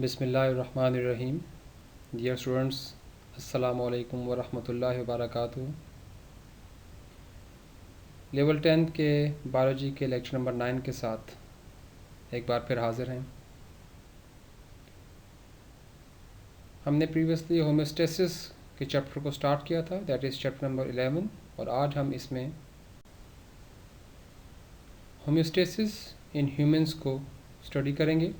बिस्मिल्लाहिर्रहमानिर्रहीम। Dear students, अस्सलामु अलैकुम व रहमतुल्लाहि व बरकातुहू। लेवल 10 के बायोलॉजी के लेक्चर नंबर 9 के साथ एक बार फिर हाज़िर हैं। हमने प्रीवियसली होम्योस्टेसिस के चैप्टर को स्टार्ट किया था, दैट इज़ चैप्टर नंबर 11, और आज हम इसमें होम्योस्टेसिस इन ह्यूमंस को स्टडी करेंगे।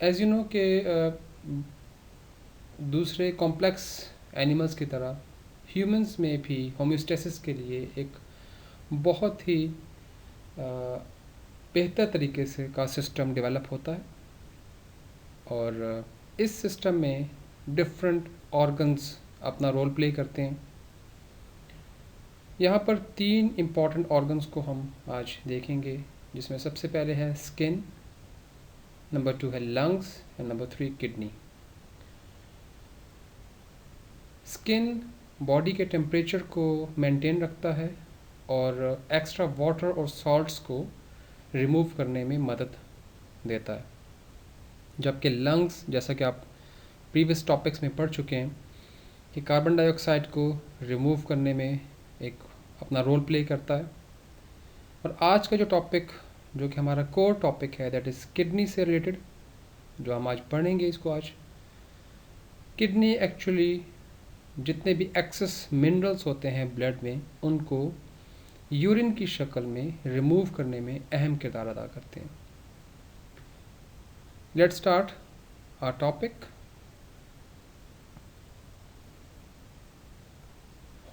एज यू नो के दूसरे कॉम्प्लेक्स एनिमल्स की तरह ह्यूमंस में भी होम्योस्टेसिस के लिए एक बहुत ही बेहतर तरीके से का सिस्टम डेवलप होता है, और इस सिस्टम में डिफरेंट ऑर्गन्स अपना रोल प्ले करते हैं। यहाँ पर 3 इम्पॉर्टेंट ऑर्गन्स को हम आज देखेंगे, जिसमें सबसे पहले है स्किन, नंबर 2 है lungs and number 3 kidney. Skin body के टेम्परेचर को मेंटेन रखता है और एक्स्ट्रा वाटर और सॉल्ट्स को रिमूव करने में मदद देता है, जबकि लंग्स, जैसा कि आप प्रीवियस टॉपिक्स में पढ़ चुके हैं, कि कार्बन डाइऑक्साइड को रिमूव करने में एक अपना रोल प्ले करता है। और आज का जो टॉपिक, जो कि हमारा कोर टॉपिक है, दैट इज़ किडनी से रिलेटेड, जो हम आज पढ़ेंगे इसको आज। किडनी एक्चुअली जितने भी एक्सेस मिनरल्स होते हैं ब्लड में, उनको यूरिन की शक्ल में रिमूव करने में अहम किरदार अदा करते हैं। Let's start our topic.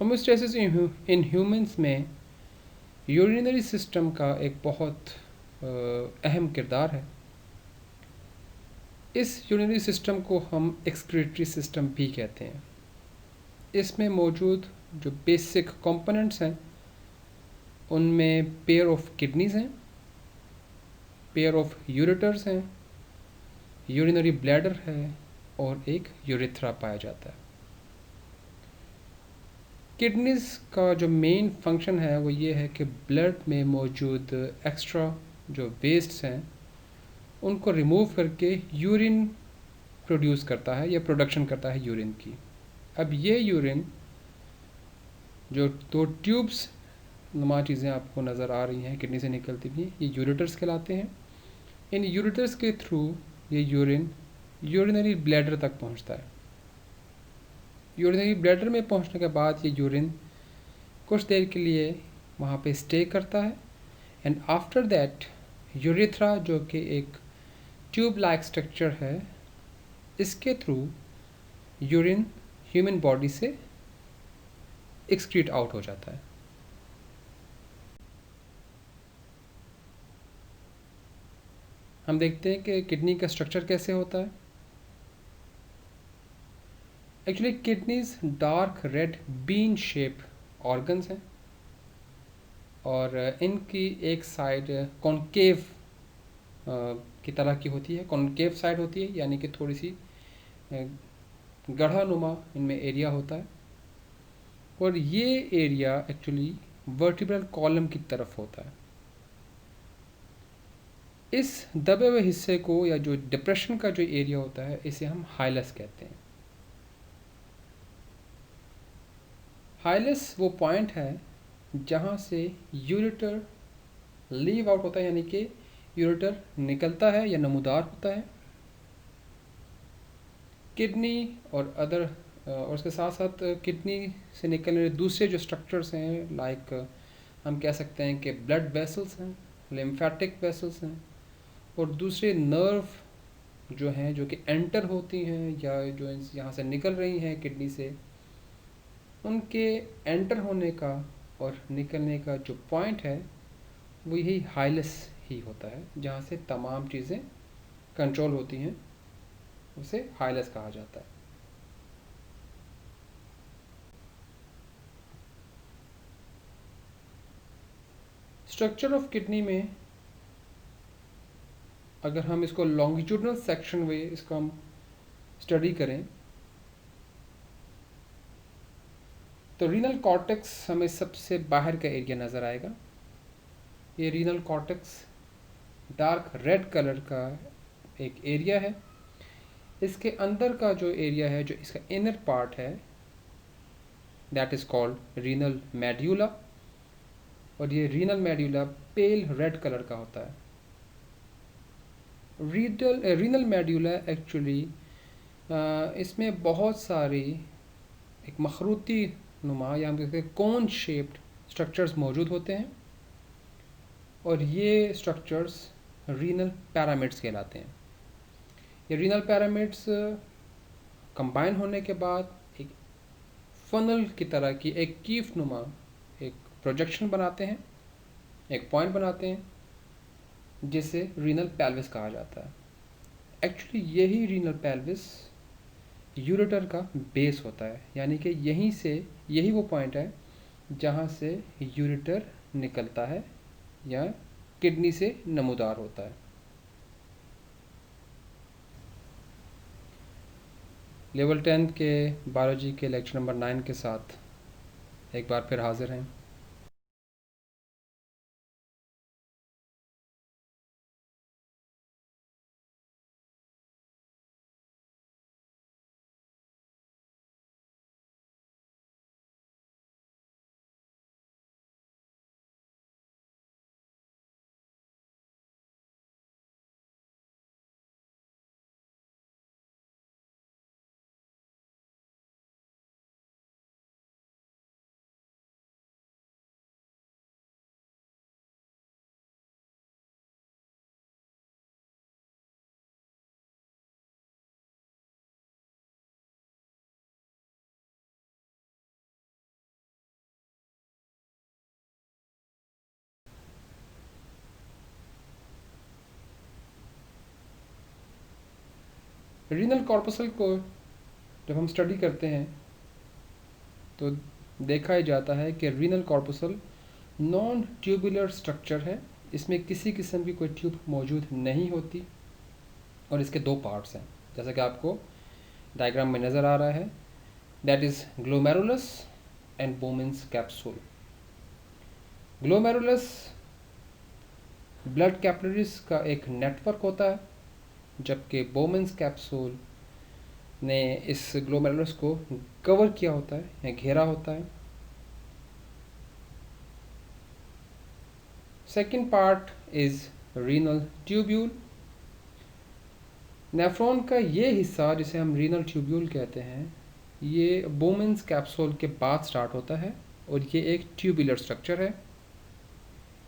Homeostasis in humans में यूरिनरी सिस्टम का एक बहुत अहम किरदार है। इस यूरिनरी सिस्टम को हम एक्सक्रीटरी सिस्टम भी कहते हैं। इसमें मौजूद जो बेसिक कंपोनेंट्स हैं, उनमें पेयर ऑफ किडनीज हैं, पेयर ऑफ यूरेटर्स हैं, यूरिनरी ब्लैडर है और एक यूरेथ्रा पाया जाता है। किडनीज का जो मेन फंक्शन है वो ये है कि ब्लड में मौजूद एक्स्ट्रा जो वेस्ट्स हैं उनको रिमूव करके यूरिन प्रोड्यूस करता है या प्रोडक्शन करता है यूरिन की। अब ये यूरिन, जो 2 ट्यूब्स नुमा चीज़ें आपको नज़र आ रही हैं किडनी से निकलती हुई, ये यूरेटर्स कहलाते हैं। इन यूरेटर्स के थ्रू ये यूरिन यूरिनरी ब्लैडर तक पहुंचता है। यूरिनरी ब्लैडर में पहुंचने के बाद ये यूरिन कुछ देर के लिए वहाँ पे स्टे करता है, एंड आफ्टर दैट यूरेथ्रा, जो कि एक ट्यूब लाइक स्ट्रक्चर है, इसके थ्रू यूरिन ह्यूमन बॉडी से एक्सक्रीट आउट हो जाता है। हम देखते हैं कि किडनी का स्ट्रक्चर कैसे होता है। Actually kidneys dark red bean shape organs हैं, और इनकी एक साइड कॉन्केव की तरह की होती है, कॉन्केव साइड होती है, यानी कि थोड़ी सी गढ़ा नुमा इनमें एरिया होता है, और ये एरिया एक्चुअली वर्टिब्रल कॉलम की तरफ होता है। इस दबे हुए हिस्से को, या जो डिप्रेशन का जो एरिया होता है, इसे हम हाइलस कहते हैं। हाइलस वो पॉइंट है जहाँ से यूरेटर लीव आउट होता है, यानी कि यूरेटर निकलता है या नमूदार होता है। किडनी और और उसके साथ साथ किडनी से निकलने वाले दूसरे जो स्ट्रक्चर्स हैं, लाइक हम कह सकते हैं कि ब्लड वेसल्स हैं, लिम्फेटिक वेसल्स हैं, और दूसरे नर्व जो हैं, जो कि एंटर होती हैं या जो यहाँ से निकल रही हैं किडनी से, उनके एंटर होने का और निकलने का जो पॉइंट है वो यही हाइलस ही होता है, जहाँ से तमाम चीज़ें कंट्रोल होती हैं, उसे हाइलस कहा जाता है। स्ट्रक्चर ऑफ किडनी में अगर हम इसको लॉन्गिट्यूडनल सेक्शन में इसको हम स्टडी करें, तो रीनल कॉर्टेक्स हमें सबसे बाहर का एरिया नज़र आएगा। ये renal cortex dark red colour का एक एरिया है। इसके अंदर का जो एरिया है, जो इसका इनर पार्ट है, that is called renal medulla. और ये रीनल मेड्यूला पेल रेड कलर का होता है। रीनल मेड्यूला एक्चुअली इसमें बहुत सारी एक मखरूती नुमा या हम कहते हैं कोन शेप्ड स्ट्रक्चर्स मौजूद होते हैं, और ये स्ट्रक्चर्स रीनल पैरामिड्स कहलाते हैं। ये रीनल पैरामिड्स कंबाइन होने के बाद एक फनल की तरह की एक कीफ नुमा एक प्रोजेक्शन बनाते हैं, एक पॉइंट बनाते हैं, जिसे रीनल पेल्विस कहा जाता है। एक्चुअली यही रीनल पेल्विस यूरेटर का बेस होता है, यानी कि यहीं से यही वो पॉइंट है जहाँ से यूरेटर निकलता है या किडनी से नमूदार होता है। लेवल 10 के बायोलॉजी के लेक्चर नंबर 9 के साथ एक बार फिर हाजिर हैं। रीनल कॉर्पसल को जब हम स्टडी करते हैं तो देखा ही जाता है कि renal corpuscle non tubular structure है। इसमें किसी किस्म की कोई ट्यूब मौजूद नहीं होती, और इसके दो पार्ट्स हैं, जैसा कि आपको डायग्राम में नज़र आ रहा है। That is glomerulus and बोमेंस capsule. Glomerulus blood capillaries का एक नेटवर्क होता है, जबकि बोमेंस कैप्सूल ने इस ग्लोमेरुलस को कवर किया होता है या घेरा होता है। Second part is renal tubule. Nephron का ये हिस्सा जिसे हम रीनल ट्यूब्यूल कहते हैं, ये बोमेंस कैप्सूल के बाद स्टार्ट होता है, और ये एक ट्यूबुलर स्ट्रक्चर है।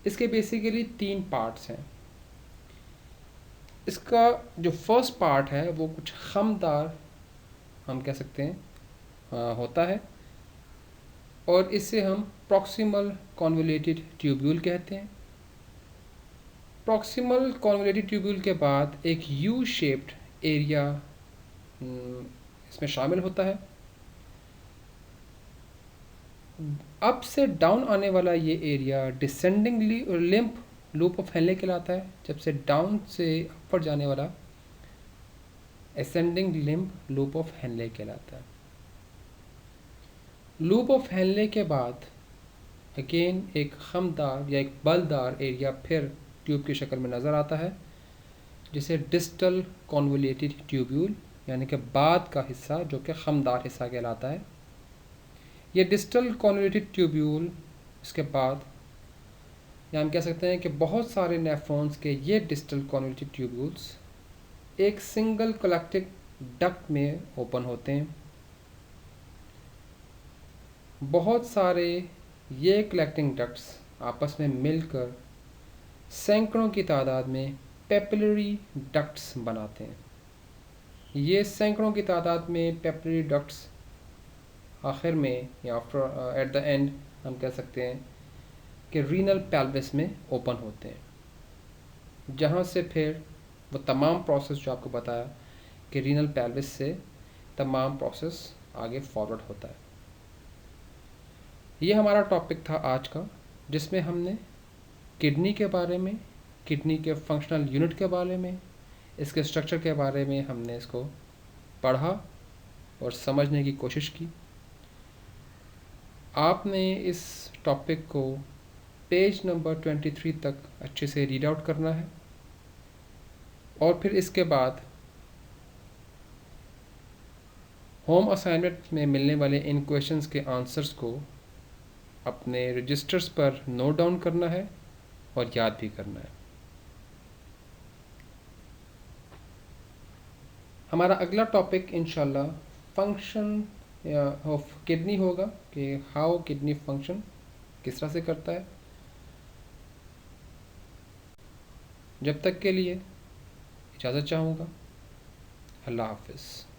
इसके बेसिकली 3 पार्ट्स हैं। इसका जो फर्स्ट पार्ट है वो कुछ खमदार हम कह सकते हैं होता है, और इसे हम प्रॉक्सिमल कॉन्वोल्यूटेड ट्यूब्यूल कहते हैं। प्रॉक्सिमल कॉन्वोल्यूटेड ट्यूब्यूल के बाद एक यू शेप्ड एरिया इसमें शामिल होता है। अप से डाउन आने वाला ये area descending lymph loop of Henle कहलाता है, जब से डाउन से ऊपर जाने वाला ascending lymph loop of Henle कहलाता है। लूप ऑफ हेनले के बाद अगेन एक खमदार या एक बलदार एरिया फिर ट्यूब की शक्ल में नज़र आता है, जिसे डिस्टल कॉन्वोल्यूटेड ट्यूब्यूल यानी कि बाद का हिस्सा जो कि खमदार हिस्सा कहलाता है। ये डिस्टल कॉन्वोल्यूटेड ट्यूब्यूल इसके बाद, या हम कह सकते हैं कि बहुत सारे नेफ्रॉन्स के ये डिस्टल कॉन्वोल्यूटेड ट्यूब्यूल्स एक सिंगल कलेक्टिंग डक्ट में ओपन होते हैं। बहुत सारे ये कलेक्टिंग डक्ट्स आपस में मिलकर सैकड़ों की तादाद में पेपिलरी डक्ट्स बनाते हैं। ये सैकड़ों की तादाद में पेपिलरी डक्ट्स आखिर में या आफ्टर एट द एंड हम कह सकते हैं कि रीनल पेल्विस में ओपन होते हैं, जहाँ से फिर वो तमाम प्रोसेस जो आपको बताया कि रीनल पेल्विस से तमाम प्रोसेस आगे फॉरवर्ड होता है। ये हमारा टॉपिक था आज का, जिसमें हमने किडनी के बारे में, किडनी के फंक्शनल यूनिट के बारे में, इसके स्ट्रक्चर के बारे में हमने इसको पढ़ा और समझने की कोशिश की। आपने इस टॉपिक को पेज नंबर 23 तक अच्छे से रीड आउट करना है। और फिर इसके बाद होम असाइनमेंट में मिलने वाले इन क्वेश्चंस के आंसर्स को अपने रजिस्टर्स पर नोट डाउन करना है और याद भी करना है। हमारा अगला टॉपिक इंशाल्लाह फंक्शन ऑफ किडनी होगा कि हाउ किडनी फंक्शन किस तरह से करता है। जब तक के लिए इजाज़त चाहूँगा। अल्लाह हाफिज़।